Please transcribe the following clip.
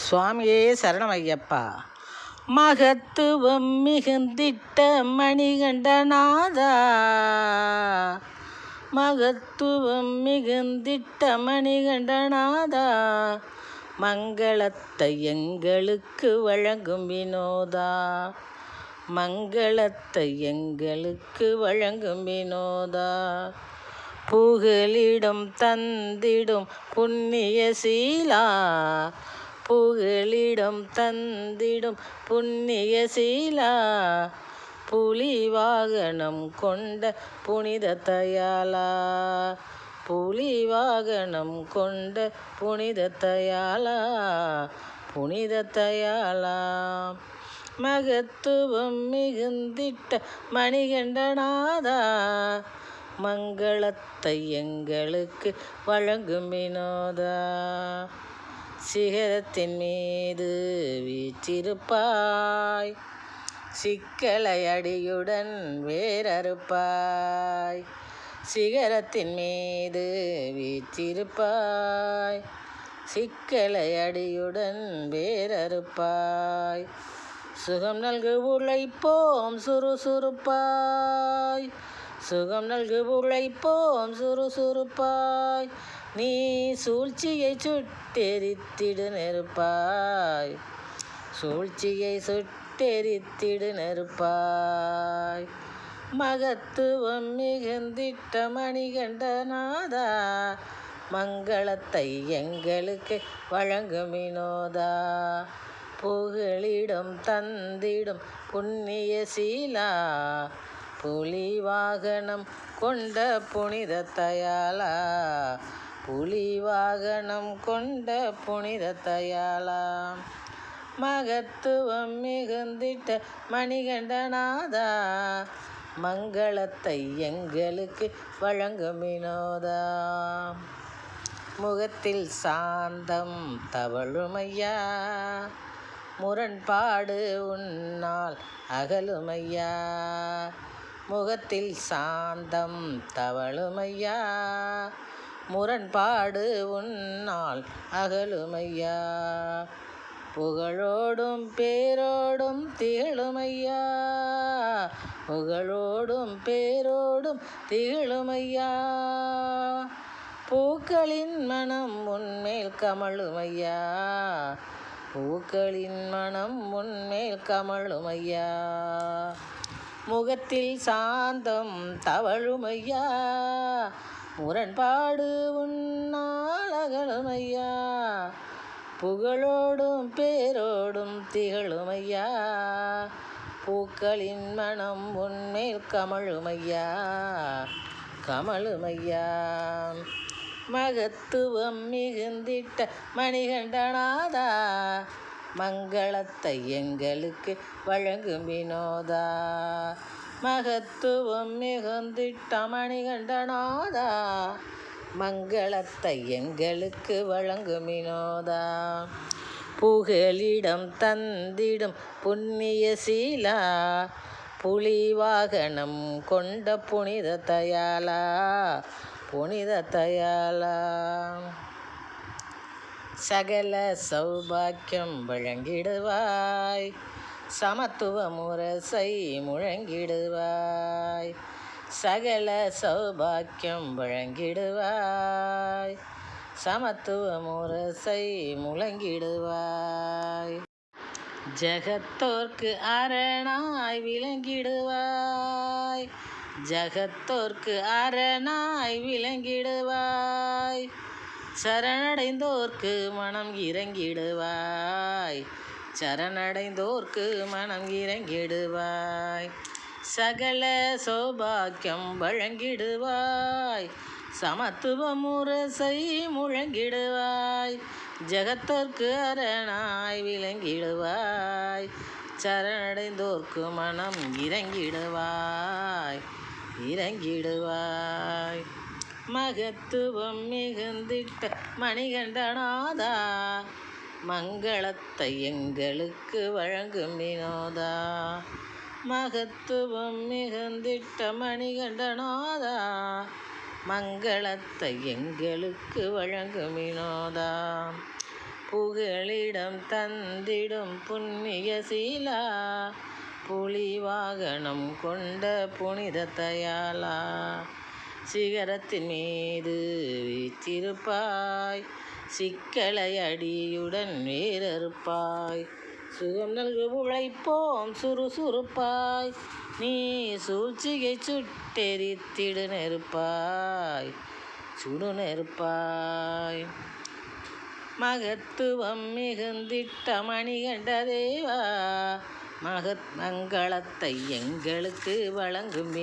சுவாமியே சரணமையப்பா. மகத்துவம் மிகுந்திட்ட மணிகண்டநாதா, மகத்துவம் மிகுந்திட்ட மணிகண்டநாதா, மங்களத்தை எங்களுக்கு வழங்கும் வினோதா, மங்களத்தை எங்களுக்கு வழங்கும் வினோதா, புகலிடம் தந்திடும் புண்ணிய சீலா, புகலிடம் தந்திடும் புண்ணிய சீலா, புலி வாகனம் கொண்ட புனித தயாலா, புலி வாகனம் கொண்ட புனித தயாலா, புனித தயாலா, மகத்துவம் மிகுந்திட்ட மணிகண்டநாதா, மங்களத்தை எங்களுக்கு வழங்கும் வினோதா, சிகரத்தின் மீது வீற்றிருப்பாய், சிக்கலை அடியுடன் வேறறுப்பாய், சிகரத்தின் மீது வீற்றிருப்பாய், சிக்கலை அடியுடன் வேறறுப்பாய், சுகம் நல்கு உழைப்போம் சுறுசுறுப்பாய், சுகம் நல்கு உழைப்போம் சுறுசுறுப்பாய், நீ சூழ்ச்சியை சுட்டெரித்திடு நெருப்பாய், சூழ்ச்சியை சுட்டெரித்திடு நெருப்பாய், மகத்துவம் மிகுந்திட்ட மணிகண்டநாதா, மங்களத்தை எங்களுக்கு வழங்கும் வினோதா, புகலிடம் தந்திடும் புண்ணிய சீலா, புலி வாகனம் கொண்ட புனித தயாலா, புலி வாகனம் கொண்ட புனித தயாலா, மகத்துவம் மிகுந்திட்ட மணிகண்டநாதா, மங்களத்தை எங்களுக்கு வழங்கும் வினோதா, முகத்தில் சாந்தம் தவழுமையா, முரண்பாடு உன்னால் அகலுமையா, முகத்தில் சாந்தம் தவழுமையா, முரண்பாடு உன்னால் அகலுமையா, புகழோடும் பேரோடும் திகழுமையா, புகழோடும் பேரோடும் திகழுமையா, பூக்களின் மனம் உன்மேல் கமழுமையா, பூக்களின் மனம் உன்மேல் கமழுமையா, முகத்தில் சாந்தம் தவழுமையா, முரண்பாடு உன்னால் அகலுமையா, புகழோடும் பேரோடும் திகழுமையா, பூக்களின் மனம் உன்மேல் கமழுமையா, கமழுமையா, மகத்துவம் மிகுந்திட்ட மணிகண்டநாதா, மங்களத்தை எங்களுக்கு வழங்கும் வினோதா, மகத்துவம் மிகுந்திட்ட மணிகண்டநாதா, மங்களத்தை எங்களுக்கு வழங்கும் வினோதா, புகலிடம் தந்திடும் புண்ணிய சீலா, புலி வாகனம் கொண்ட புனித தயாலா, புனித தயாலா, சகல சௌபாக்கியம் வழங்கிடுவாய், சமத்துவ முரசை முழங்கிடுவாய், சகல சௌபாக்கியம் வழங்கிடுவாய், சமத்துவ முரசை முழங்கிடுவாய், ஜகத்தோர்க்கு அரணாய் விளங்கிடுவாய், ஜகத்தோர்க்கு அரணாய் விளங்கிடுவாய், சரணடைந்தோர்க்கு மனம் இறங்கிடுவாய், சரணடைந்தோர்க்கு மனம் இறங்கிடுவாய், சகல சௌபாக்கியம் வழங்கிடுவாய், சமத்துவ முரசை முழங்கிடுவாய், ஜகத்தோர்க்கு அரணாய் விளங்கிடுவாய், சரணடைந்தோர்க்கு மனம் இறங்கிடுவாய், இறங்கிடுவாய், மகத்துவம் மிகுந்திட்ட மணிகண்டநாதா, மங்களத்தை எங்களுக்கு வழங்கும் வினோதா, மகத்துவம் மிகுந்திட்ட மணிகண்டநாதா, மங்களத்தை எங்களுக்கு வழங்கும் வினோதா, புகழிடம் தந்திடும் புண்ணிய சீலா, புலிவாகனம் கொண்ட புனித தயாளா, சிகரத்தின் மீது வீற்றிருப்பாய், சிக்கலை அடியுடன் வேறறுப்பாய், சுகம் நல்கு உழைப்போம் சுறுசுறுப்பாய், நீ சூழ்ச்சியை சுட்டெரித்திடு நெருப்பாய், சுடு நெருப்பாய். மகத்துவம் மிகுந்திட்ட மணிகண்ட தேவா, மகத் மங்களத்தை எங்களுக்கு வழங்கும்